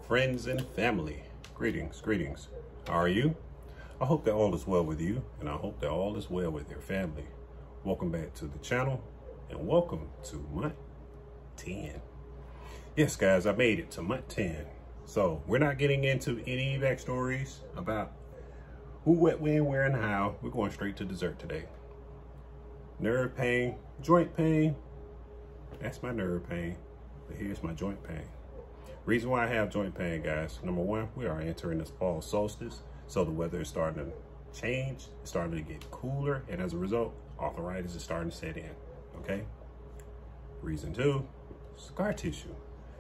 friends and family. Greetings, greetings. How are you? I hope that all is well with you, and I hope that all is well with your family. Welcome back to the channel, and welcome to month 10. Yes, guys, I made it to month 10. So we're not getting into any backstories about who, what, when, where, and how. We're going straight to dessert today. Nerve pain, joint pain. That's my nerve pain, but here's my joint pain. Reason why I have joint pain, guys. Number one, we are entering this fall solstice, so the weather is starting to change. It's starting to get cooler, and as a result, arthritis is starting to set in, okay? Reason two, scar tissue.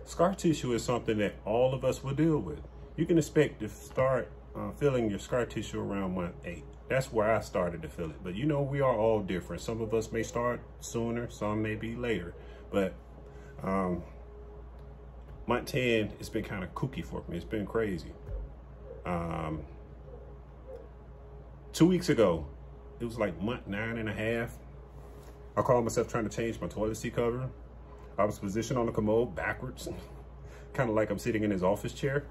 Scar tissue is something that all of us will deal with. You can expect to start feeling your scar tissue around month 8. That's where I started to feel it. But you know, we are all different. Some of us may start sooner, some may be later. But month 10, it's been kind of kooky for me. It's been crazy. 2 weeks ago, it was like month 9.5. I called myself trying to change my toilet seat cover. I was positioned on the commode backwards, kind of like I'm sitting in his office chair,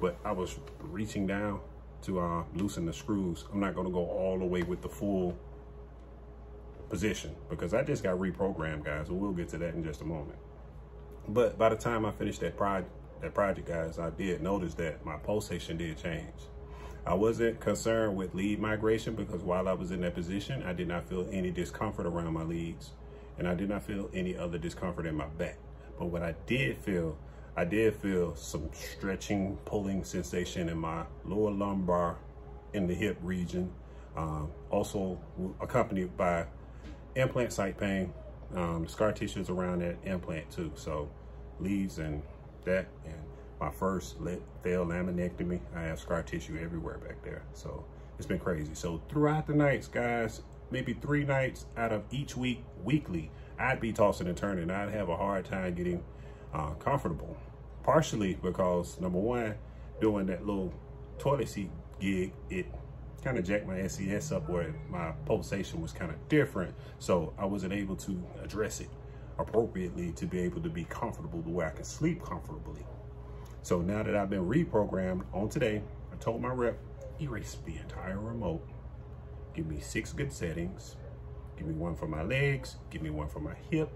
but I was reaching down to loosen the screws. I'm not gonna go all the way with the full position because I just got reprogrammed, guys. So we'll get to that in just a moment. But by the time I finished that project, guys, I did notice that my pulsation did change. I wasn't concerned with lead migration because while I was in that position, I did not feel any discomfort around my leads, and I did not feel any other discomfort in my back. But what I did feel some stretching, pulling sensation in my lower lumbar, in the hip region, also accompanied by implant site pain. Scar tissues around that implant too. So leads and that, and my first failed laminectomy, I have scar tissue everywhere back there. So it's been crazy. So throughout the nights, guys, maybe 3 nights out of each week, weekly, I'd be tossing and turning. I'd have a hard time getting comfortable. Partially because, number one, doing that little toilet seat gig, it kind of jacked my MySCS up where my pulsation was kind of different. So I wasn't able to address it appropriately to be able to be comfortable the way I can sleep comfortably. So now that I've been reprogrammed on today, I told my rep, erase the entire remote. Give me 6 good settings. Give me 1 for my legs, give me 1 for my hip,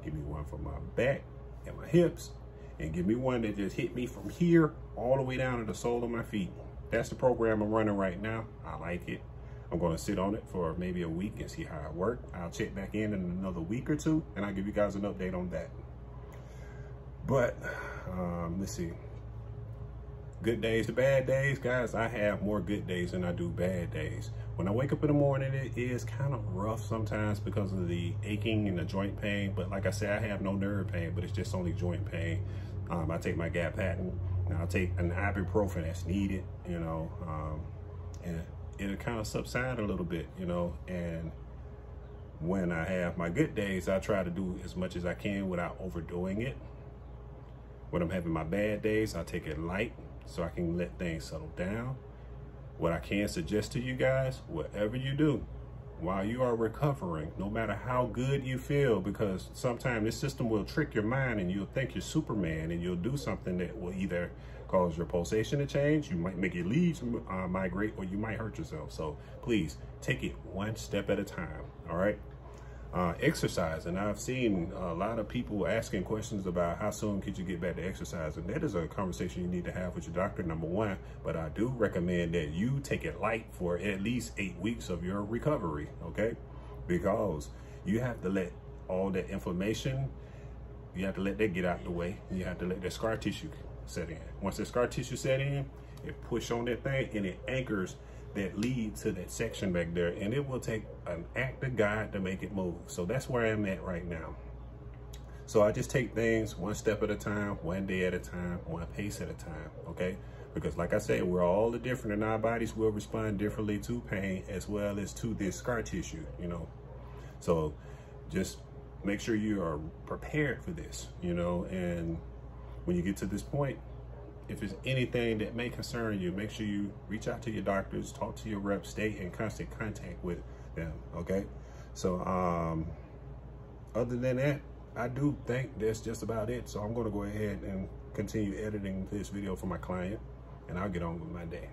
give me 1 for my back and my hips, and give me 1 that just hit me from here all the way down to the sole of my feet. That's the program I'm running right now. I like it. I'm going to sit on it for maybe a week and see how it works. I'll check back in another week or 2, and I'll give you guys an update on that. But let's see. Good days to bad days, guys. I have more good days than I do bad days. When I wake up in the morning, it is kind of rough sometimes because of the aching and the joint pain. But like I said, I have no nerve pain, but it's just only joint pain. I take my gabapentin. I'll take an ibuprofen that's needed, you know, and it'll kind of subside a little bit, you know. And when I have my good days, I try to do as much as I can without overdoing it. When I'm having my bad days, I take it light so I can let things settle down. What I can suggest to you guys, whatever you do while you are recovering, no matter how good you feel, because sometimes this system will trick your mind and you'll think you're Superman and you'll do something that will either cause your pulsation to change, you might make your leads migrate, or you might hurt yourself. So please take it 1 step at a time, all right? Exercise, and I've seen a lot of people asking questions about how soon could you get back to exercise, and that is a conversation you need to have with your doctor, number one. But I do recommend that you take it light for at least 8 weeks of your recovery, okay? Because you have to let all that inflammation, you have to let that get out of the way. You have to let that scar tissue set in. Once the scar tissue set in, it push on that thing and it anchors that lead to that section back there, and it will take an act of God to make it move. So that's where I'm at right now. So I just take things 1 step at a time, 1 day at a time, 1 pace at a time, okay? Because like I said, we're all different, and our bodies will respond differently to pain as well as to this scar tissue, you know? So just make sure you are prepared for this, you know? And when you get to this point, if there's anything that may concern you, make sure you reach out to your doctors, talk to your reps, stay in constant contact with them, okay? So other than that, I do think that's just about it. So I'm going to go ahead and continue editing this video for my client, and I'll get on with my day.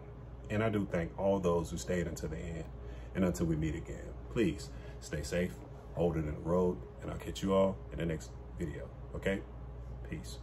And I do thank all those who stayed until the end. And until we meet again, please stay safe, hold it in the road, and I'll catch you all in the next video. Okay? Peace.